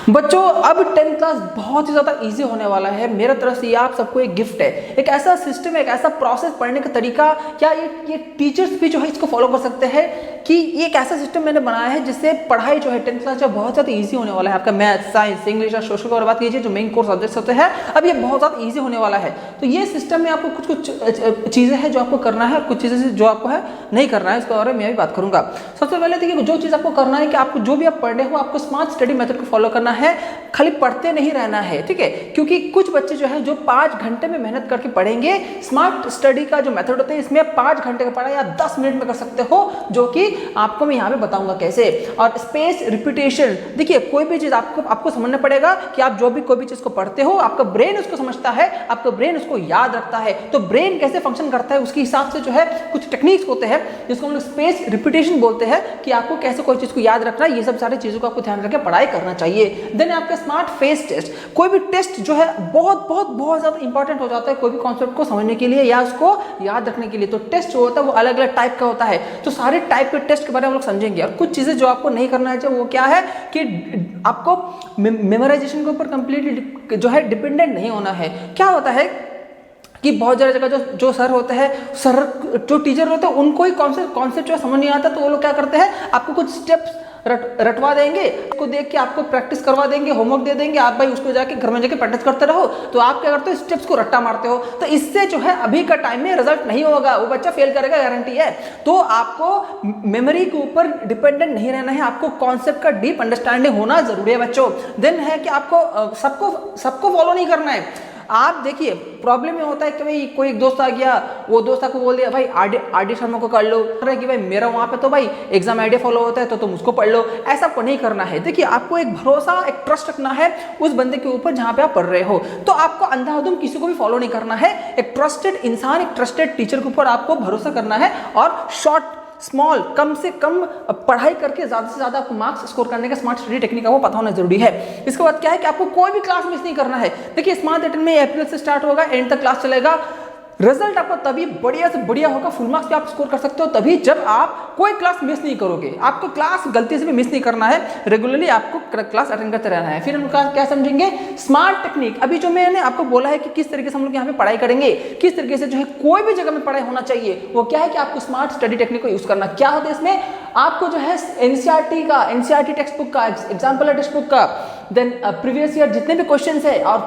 बच्चों अब 10th class बहुत ही ज़्यादा इजी होने वाला है। मेरा तरफ से ये आप सबको एक गिफ्ट है, एक ऐसा सिस्टम है, एक ऐसा प्रोसेस पढ़ने का तरीका, क्या ये टीचर्स भी जो है इसको फॉलो कर सकते हैं कि ये एक ऐसा सिस्टम मैंने बनाया है जिससे पढ़ाई जो है 10th क्लास जो बहुत ज़्यादा इजी होने वाला है। आपका मैथ, साइंस, इंग्लिश और सोशल की बात कीजिए जो मेन कोर्स सब्जेक्ट्स होते हैं, अब ये बहुत ज़्यादा ईजी होने वाला है। तो ये सिस्टम में आपको कुछ कुछ चीज़ें हैं जो आपको करना है और कुछ चीज़ें जो आपको है नहीं करना है, इसके बारे में मैं भी बात करूँगा। सबसे पहले देखिए, जो चीज़ आपको करना है कि आपको जो भी आप पढ़ रहे हो आपको स्मार्ट स्टडी मेथड को फॉलो करना है, खाली पढ़ते नहीं रहना है, ठीक है। क्योंकि कुछ बच्चे जो है जो 5 घंटे में मेहनत करके पढ़ेंगे, स्मार्ट स्टडी का जो मेथड होता है इसमें 5 घंटे का पढ़ाई आप 10 मिनट में कर सकते हो, जो कि आपको मैं यहाँ पे बताऊंगा कैसे। और स्पेस रिपीटेशन, देखिए कोई भी चीज आपको समझना पड़ेगा कि आप जो भी कोई भी चीज को पढ़ते हो आपका ब्रेन उसको समझता है, आपका ब्रेन उसको याद रखता है। तो ब्रेन कैसे फंक्शन करता है उसके हिसाब से जो है कुछ टेक्निक्स होते हैं जिसको हम लोग स्पेस रिपीटेशन बोलते हैं, कि आपको कैसे कोई चीज को याद रखना है, ये सब सारी चीजों को आपको ध्यान रखकर पढ़ाई करना चाहिए। देन आपका स्मार्ट फेस टेस्ट, कोई भी टेस्ट जो है बहुत बहुत बहुत ज्यादा इंपॉर्टेंट हो जाता है कोई भी कॉन्सेप्ट को समझने के लिए या उसको याद रखने के लिए। तो टेस्ट जो होता है वो अलग अलग टाइप का होता है, तो सारे टाइप के टेस्ट के बारे में हम लोग समझेंगे। और कुछ चीजें जो आपको नहीं करना है वो क्या है कि आपको मेमोराइजेशन के ऊपर कंप्लीटली जो है डिपेंडेंट नहीं होना है। क्या होता है कि बहुत ज़्यादा जगह जो सर होते हैं, जो टीचर होते हैं उनको ही कॉन्सेप्ट जो समझ नहीं आता, तो वो लोग क्या करते हैं आपको कुछ स्टेप्स रटवा देंगे, उसको देख के आपको प्रैक्टिस करवा देंगे, होमवर्क दे देंगे, आप भाई उसको जाके घर में जाके प्रैक्टिस करते रहो। तो आप क्या करते हो, स्टेप्स को रट्टा मारते हो। तो इससे जो है अभी का टाइम में रिजल्ट नहीं होगा, वो बच्चा फेल करेगा, गारंटी है। तो आपको मेमोरी के ऊपर डिपेंडेंट नहीं रहना है, आपको कॉन्सेप्ट का डीप अंडरस्टैंडिंग होना जरूरी है बच्चों। देन है कि आपको सबको फॉलो नहीं करना है। आप देखिए प्रॉब्लम ये होता है कि भाई कोई एक दोस्त आ गया, वो दोस्त आपको बोल दिया भाई आरडी शर्मा को कर लो, कि भाई मेरा वहाँ पे तो भाई एग्जाम आइडिया फॉलो होता है तो तुम उसको पढ़ लो। ऐसा आपको नहीं करना है। देखिए आपको एक भरोसा, एक ट्रस्ट रखना है उस बंदे के ऊपर जहाँ पे आप पढ़ रहे हो। तो आपको अंधाधुंध किसी को भी फॉलो नहीं करना है, एक ट्रस्टेड इंसान, एक ट्रस्टेड टीचर के ऊपर आपको भरोसा करना है और शॉर्ट स्मॉल कम से कम पढ़ाई करके ज्यादा से ज्यादा आपको मार्क्स स्कोर करने का स्मार्ट स्टडी टेक्निक वो पता होना जरूरी है। इसके बाद क्या है कि आपको कोई भी क्लास मिस नहीं करना है। देखिए स्मार्ट अटेंड में अप्रैल से स्टार्ट होगा, एंड तक क्लास चलेगा। रिजल्ट आपका तभी बढ़िया से बढ़िया होगा, फुल मार्क्स पे आप स्कोर कर सकते हो तभी जब आप कोई क्लास मिस नहीं करोगे। आपको क्लास गलती से भी मिस नहीं करना है, रेगुलरली आपको क्लास अटेंड करते रहना है। फिर हम क्या समझेंगे, स्मार्ट टेक्निक। अभी जो मैंने आपको बोला है कि किस तरीके से हम लोग यहाँ पे पढ़ाई करेंगे, किस तरीके से जो है कोई भी जगह में पढ़ाई होना चाहिए, वो क्या है कि आपको स्मार्ट स्टडी टेक्निक को यूज करना। क्या होता है इसमें, आपको जो है एनसीईआरटी टेक्स्ट बुक का, एग्जाम्पल टेक्स्ट बुक का, देन प्रीवियस ईयर जितने भी क्वेश्चन है और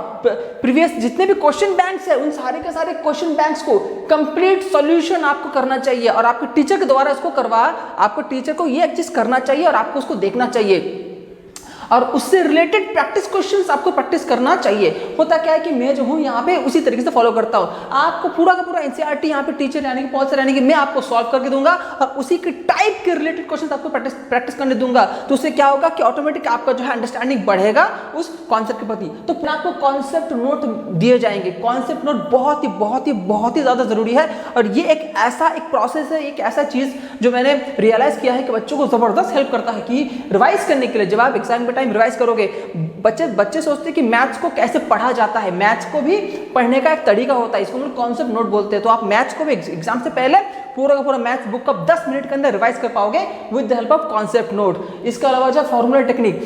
प्रीवियस जितने भी क्वेश्चन बैंक्स है, उन सारे के सारे क्वेश्चन बैंक्स को कंप्लीट सॉल्यूशन आपको करना चाहिए। और आपके टीचर के द्वारा इसको आपको टीचर को ये चीज करना चाहिए और आपको उसको देखना चाहिए और उससे रिलेटेड प्रैक्टिस क्वेश्चंस आपको प्रैक्टिस करना चाहिए। होता क्या है कि मैं जो हूँ यहाँ पे उसी तरीके से फॉलो करता हूँ। आपको पूरा का पूरा एनसीईआरटी यहाँ पे टीचर यानी कि पॉल सर यानी कि मैं आपको सॉल्व करके दूंगा और उसी के टाइप के रिलेटेड क्वेश्चंस आपको प्रैक्टिस करने दूंगा। तो उससे क्या होगा कि ऑटोमेटिक आपका जो है अंडरस्टैंडिंग बढ़ेगा उस कॉन्सेप्ट के प्रति। तो फिर आपको कॉन्सेप्ट नोट दिए जाएंगे। कॉन्सेप्ट नोट बहुत ही ज्यादा जरूरी है और ये एक ऐसा एक प्रोसेस है, एक ऐसा चीज जो मैंने रियलाइज किया है कि बच्चों को जबरदस्त हेल्प करता है कि रिवाइज करने के लिए। जब आप एग्जाम के टाइम रिवाइज करोगे, बच्चे सोचते हैं कि मैथ्स को कैसे पढ़ा जाता है, मैथ्स को भी पढ़ने का एक तरीका होता है, इसको हम लोग कॉन्सेप्ट नोट बोलते हैं। तो आप मैथ्स को भी एग्जाम से पहले पूरा का पूरा मैथ्स बुक का 10 मिनट के अंदर रिवाइज कर पाओगे with the help of concept note. इसके अलावा जो फॉर्मूला टेक्निक,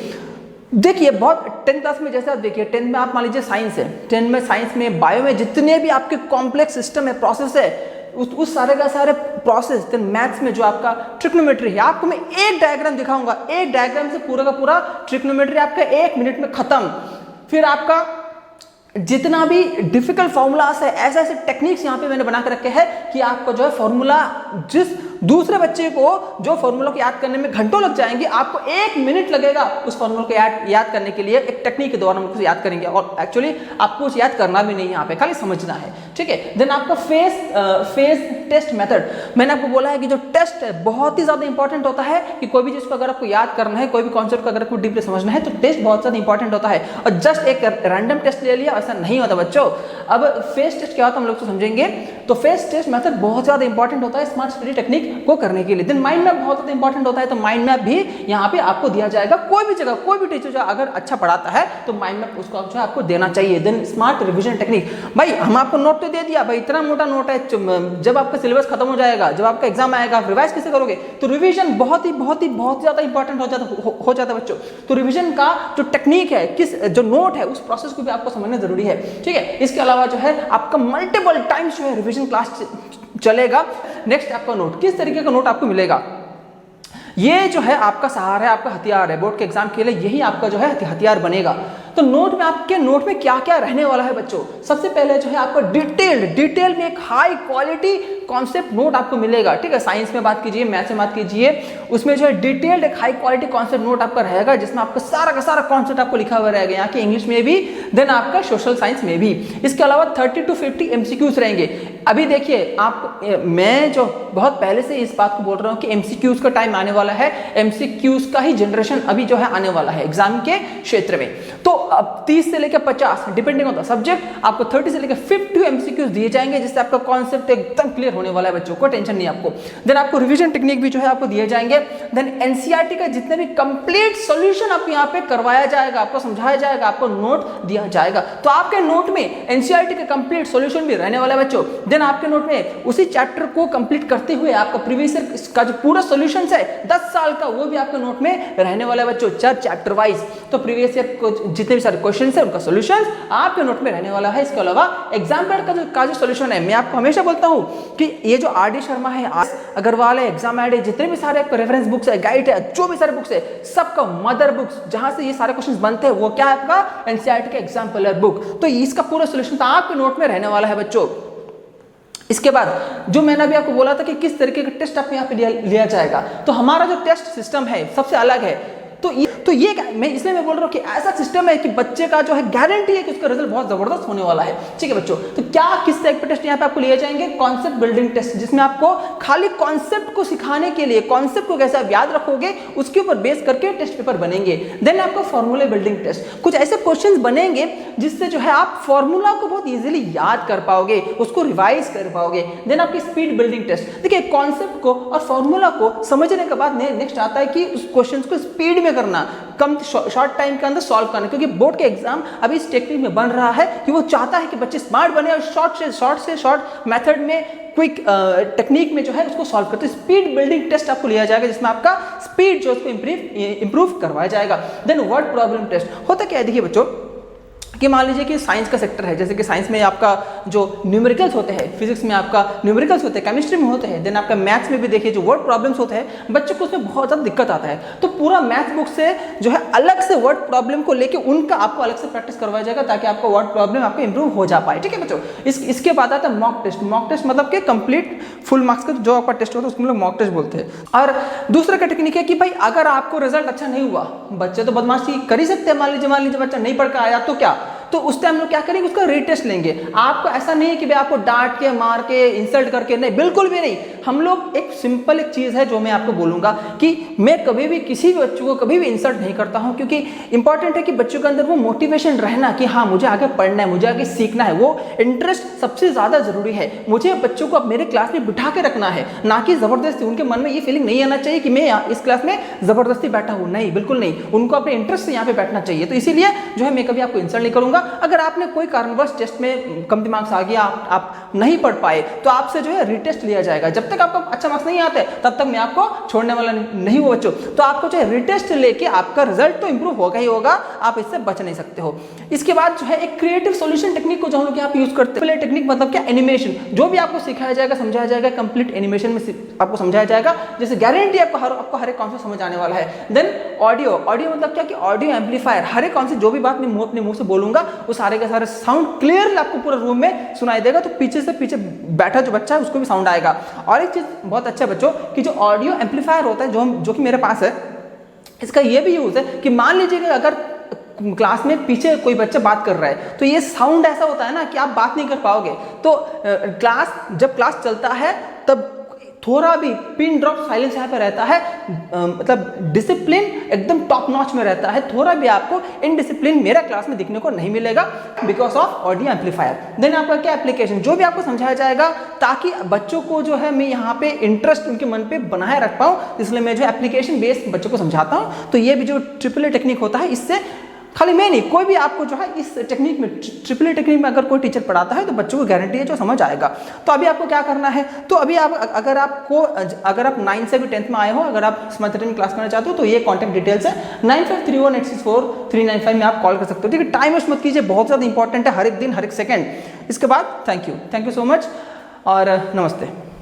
देखिए बहुत 10th क्लास में जैसे आप देखिए 10th में आप मान लीजिए साइंस है, 10th में साइंस में बायो में जितने भी आपके कॉम्प्लेक्स सिस्टम है, प्रोसेस है, उस सारे का सारे प्रोसेस। देन मैथ्स में जो आपका ट्रिग्नोमेट्री है, आपको मैं एक डायग्राम दिखाऊंगा, एक डायग्राम से पूरा का पूरा ट्रिग्नोमेट्री आपका 1 मिनट में खत्म। फिर आपका जितना भी डिफिकल्ट फॉर्मूलास है, ऐसे ऐसे टेक्निक्स यहाँ पे मैंने बना के रखे हैं कि आपको जो है फॉर्मूला, जिस दूसरे बच्चे को जो फॉर्मूला को याद करने में घंटों लग जाएंगे, आपको 1 मिनट लगेगा उस फॉर्मूला को याद करने के लिए। एक टेक्निक के द्वारा हम उसको याद करेंगे और एक्चुअली आपको कुछ याद करना भी नहीं है, यहाँ पे खाली समझना है, ठीक है। देन आपका फेस टेस्ट मेथड, मैंने आपको बोला है कि जो टेस्ट है बहुत ही ज्यादा इंपॉर्टेंट होता है कि कोई भी चीज को अगर आपको याद करना है, कोई भी कॉन्सेप्ट को अगर आपको डीपली समझना है, तो टेस्ट बहुत ज्यादा इंपॉर्टेंट होता है। और जस्ट एक रैंडम टेस्ट ले लिया ऐसा नहीं होता बच्चों। अब फेस टेस्ट क्या होता है हम लोग तो समझेंगे। तो फेस टेस्ट मेथड बहुत ज़्यादा इंपॉर्टेंट होता है स्मार्ट स्टडी टेक्निक को करने के लिए। देन माइंड मैप बहुत ज़्यादा इंपॉर्टेंट होता है, तो माइंड मैप भी यहाँ पे आपको दिया जाएगा। कोई भी जगह कोई भी टीचर जो अगर अच्छा पढ़ाता है तो माइंड मैप उसको जो है आपको देना चाहिए। देन स्मार्ट रिविजन टेक्निक, भाई हम आपको नोट तो दे दिया, भाई इतना मोटा नोट है, जब आपका सिलेबस खत्म हो जाएगा, जब आपका एग्जाम आएगा, आप रिवाइज कैसे करोगे? तो रिवीजन बहुत ज़्यादा इंपॉर्टेंट हो जाता है बच्चों। तो रिवीजन का जो टेक्निक है, जो नोट है, उस प्रोसेस को भी आपको समझना जरूरी है, ठीक है। इसके अलावा जो है आपका मल्टीपल टाइम्स जो है रिवीजन क्लास चलेगा। नेक्स्ट आपका नोट, किस तरीके का नोट आपको मिलेगा? ये जो है आपका सहारा है, आपका हथियार है बोर्ड के एग्जाम के लिए, यही आपका जो है हथियार बनेगा। तो नोट में आपके नोट में क्या क्या रहने वाला है बच्चों? सबसे पहले जो है आपका डिटेल में एक हाई क्वालिटी कॉन्सेप्ट नोट आपको मिलेगा, ठीक है। साइंस में बात कीजिए, मैथ्स में बात कीजिए, उसमें जो है डिटेल्ड एक हाई क्वालिटी कॉन्सेप्ट नोट आपका रहेगा, जिसमें आपका सारा का सारा कॉन्सेप्ट आपको लिखा हुआ रहेगा, यहाँ के इंग्लिश में भी, देन आपका सोशल साइंस में भी। इसके अलावा 30 to 50 MCQs रहेंगे। अभी देखिए मैं जो बहुत पहले से इस बात को बोल रहा हूँ कि MCQs का टाइम आने वाला है, MCQs का ही जनरेशन अभी जो है आने वाला है एग्जाम के क्षेत्र में। तो अब 30 से लेकर 50 डिपेंडिंग ऑन द सब्जेक्ट आपको 30 से लेकर 50 MCQs दिए जाएंगे, जिससे आपका कॉन्सेप्ट एकदम क्लियर होने वाला है बच्चों, कोई टेंशन नहीं आपको। देन आपको रिवीजन टेक्निक भी जो है आपको दिए जाएंगे। देन NCERT का जितने भी कंप्लीट सॉल्यूशन आपको यहाँ पे करवाया जाएगा, आपको समझाया जाएगा, आपको नोट दिया जाएगा। तो आपके नोट में NCERT का कंप्लीट सॉल्यूशन भी रहने वाला है बच्चों। देन आपके नोट में उसी चैप्टर को कंप्लीट करते हुए आपका प्रीवियस ईयर का जो पूरा सॉल्यूशन है 10 साल का, वो भी आपके नोट में रहने वाला है बच्चों, चैप्टर वाइज। तो प्रीवियस ईयर को जितने भी सारे क्वेश्चन है उनका सॉल्यूशन आपके नोट में रहने वाला है। इसके अलावा एग्जाम पैड का जो सॉल्यूशन है, मैं आपको हमेशा बोलता हूं कि ये जो RD शर्मा है, अग्रवाल है, एग्जाम ऐड है, जितने भी सारे रेफरेंस बुक्स है, गाइड है, जो भी सारे बुक्स है, सबका मदर बुक्स जहां से ये सारे क्वेश्चंस बनते हैं, वो क्या है आपका NCERT का एग्जाम पैड बुक। तो इसका पूरा सॉल्यूशन तो आपके नोट में रहने वाला है बच्चों। इसके बाद जो मैंने अभी आपको बोला था कि किस तरीके का टेस्ट आपको यहाँ पे लिया जाएगा, तो हमारा जो टेस्ट सिस्टम है सबसे अलग है। तो ये मैं इसलिए मैं बोल रहा हूँ कि ऐसा सिस्टम है कि बच्चे का जो है गारंटी है कि उसका रिजल्ट बहुत जबरदस्त होने वाला है, ठीक है बच्चों। तो क्या किस टाइप के टेस्ट यहाँ पे आपको लिए जाएंगे? कॉन्सेप्ट बिल्डिंग टेस्ट, जिसमें आपको खाली कॉन्सेप्ट को सिखाने के लिए, कॉन्सेप्ट को कैसे आप याद रखोगे उसके ऊपर बेस करके टेस्ट पेपर बनेंगे। देन आपको फॉर्मूला बिल्डिंग टेस्ट, कुछ ऐसे क्वेश्चन बनेंगे जिससे जो है आप फॉर्मूला को बहुत ईजिली याद कर पाओगे, उसको रिवाइज कर पाओगे। देन आपकी स्पीड बिल्डिंग टेस्ट, देखिए कॉन्सेप्ट को और फॉर्मूला को समझने के बाद नेक्स्ट आता है कि उस क्वेश्चन को स्पीड में करना, कम शॉर्ट टाइम के अंदर सॉल्व करना, क्योंकि बोर्ड के एग्जाम अभी इस टेक्निक में बन रहा है कि वो चाहता है कि बच्चे स्मार्ट बने और शॉर्ट से शॉर्ट मेथड में, क्विक टेक्निक में जो है उसको सॉल्व करते हैं। स्पीड बिल्डिंग टेस्ट आपको लिया जाएगा, जिसमें आपका स्पीड जो उसको इंप्रूव करवाया जाएगा। देन वर्ड प्रॉब्लम टेस्ट होता क्या है, देखिए बच्चों कि मान लीजिए कि साइंस का सेक्टर है, जैसे कि साइंस में आपका जो न्यूमेरिकल्स होते हैं, फिजिक्स में आपका न्यूमेरिकल्स होते हैं, केमिस्ट्री में होते हैं, देन आपका मैथ्स में भी देखिए जो वर्ड प्रॉब्लम्स होते हैं, बच्चों को उसमें बहुत ज़्यादा दिक्कत आता है। तो पूरा मैथ्स बुक से जो है अलग से वर्ड प्रॉब्लम को लेके उनका आपको अलग से प्रैक्टिस करवाया जाएगा, ताकि आपका वर्ड प्रॉब्लम आपको इंप्रूव हो जा पाए, ठीक है बच्चों। इसके बाद आता है मॉक टेस्ट। मॉक टेस्ट मतलब कि कंप्लीट फुल मार्क्स का जो आपका टेस्ट होता है उसको हम लोग मॉक टेस्ट बोलते हैं। और दूसरा का टेक्निक है कि भाई अगर आपको रिजल्ट अच्छा नहीं हुआ, बच्चे तो बदमाशी कर ही सकते हैं, मान लीजिए बच्चा नहीं पढ़ कर आया तो क्या, तो उस टाइम लोग क्या करेंगे, उसका रीटेस्ट लेंगे। आपको ऐसा नहीं है कि भाई आपको डांट के, मार के, इंसल्ट करके, नहीं, बिल्कुल भी नहीं। हम लोग एक सिंपल एक चीज़ है जो मैं आपको बोलूँगा कि मैं कभी भी किसी भी बच्चों को कभी भी इंसल्ट नहीं करता हूँ, क्योंकि इंपॉर्टेंट है कि बच्चों के अंदर वो मोटिवेशन रहना कि हाँ मुझे आगे पढ़ना है, मुझे आगे सीखना है, वो इंटरेस्ट सबसे ज़्यादा जरूरी है। मुझे बच्चों को अब मेरे क्लास में बिठा के रखना है, ना कि ज़बरदस्ती। उनके मन में ये फीलिंग नहीं आना चाहिए कि मैं इस क्लास में ज़बरदस्ती बैठा हूँ, नहीं, बिल्कुल नहीं। उनको अपने इंटरेस्ट से यहाँ पे बैठना चाहिए। तो इसीलिए जो है मैं कभी आपको इंसल्ट नहीं करूँगा। अगर आपने कोई कारणवश टेस्ट में कम मार्क्स आ गया, आप नहीं पढ़ पाए, तो आपसे जो है रीटेस्ट लिया जाएगा। जब तक आपको अच्छा मार्क्स नहीं आते तब तक मैं आपको छोड़ने वाला नहीं हूँ बच्चों। तो आपको जो है रीटेस्ट लेके आपका रिजल्ट तो इंप्रूव होगा ही होगा, आप इससे बच नहीं सकते हो। इसके बाद जो है एक क्रिएटिव सॉल्यूशन टेक्निक को जो हम लोग यहाँ पे यूज करते हैं। टेक्निक मतलब क्या, एनिमेशन, जो भी आपको सिखाया जाएगा, समझाया जाएगा, कंप्लीट एनिमेशन में आपको समझाया जाएगा, जैसे गारंटी आपको हर एक कॉन्सेप्ट समझ आने वाला है। देन ऑडियो मतलब क्या कि ऑडियो एम्पलीफायर, हर एक कॉन्सेप्ट जो भी बात मैं अपने मुंह से बोलूंगा वो सारे के सारे साउंड क्लियरली आपको पूरा रूम में सुनाई देगा, तो पीछे से पीछे बैठा जो बच्चा है उसको भी साउंड आएगा। और एक चीज बहुत अच्छा बच्चों कि जो ऑडियो एम्पलीफायर होता है जो कि मेरे पास है, इसका ये भी यूज है कि मान लीजिए कि अगर क्लास में पीछे कोई बच्चा बात कर रहा है तो ये साउंड ऐसा होता है ना कि आप बात नहीं कर पाओगे। तो जब क्लास चलता है तब थोड़ा भी पिन ड्रॉप साइलेंस यहाँ पे रहता है, मतलब डिसिप्लिन एकदम टॉप नॉच में रहता है, थोड़ा भी आपको इनडिसिप्लिन मेरा क्लास में दिखने को नहीं मिलेगा because of audio amplifier. Then आपका क्या एप्लीकेशन, जो भी आपको समझाया जाएगा ताकि बच्चों को जो है मैं यहाँ पे इंटरेस्ट उनके मन पे बनाए रख पाऊँ, इसलिए मैं जो एप्लीकेशन बेस्ड बच्चों को समझाता हूँ। तो ये भी जो ट्रिपल ए टेक्निक होता है, इससे खाली मैं नहीं, कोई भी आपको जो है इस टेक्निक में, ट्रिपल ए टेक्निक में अगर कोई टीचर पढ़ाता है तो बच्चों को गारंटी है जो समझ आएगा। तो अभी आपको क्या करना है, तो अभी आप अगर आप 9 से भी 10th में आए हो, अगर आप स्मार्ट में क्लास करना चाहते हो तो ये कॉन्टैक्ट डिटेल्स है 9531864395 में आप कॉल कर सकते हो। ठीक है, टाइम वेस्ट मत कीजिए, बहुत ज़्यादा इंपॉर्टेंट है, हर एक दिन हर एक सेकेंड। इसके बाद थैंक यू सो मच और नमस्ते।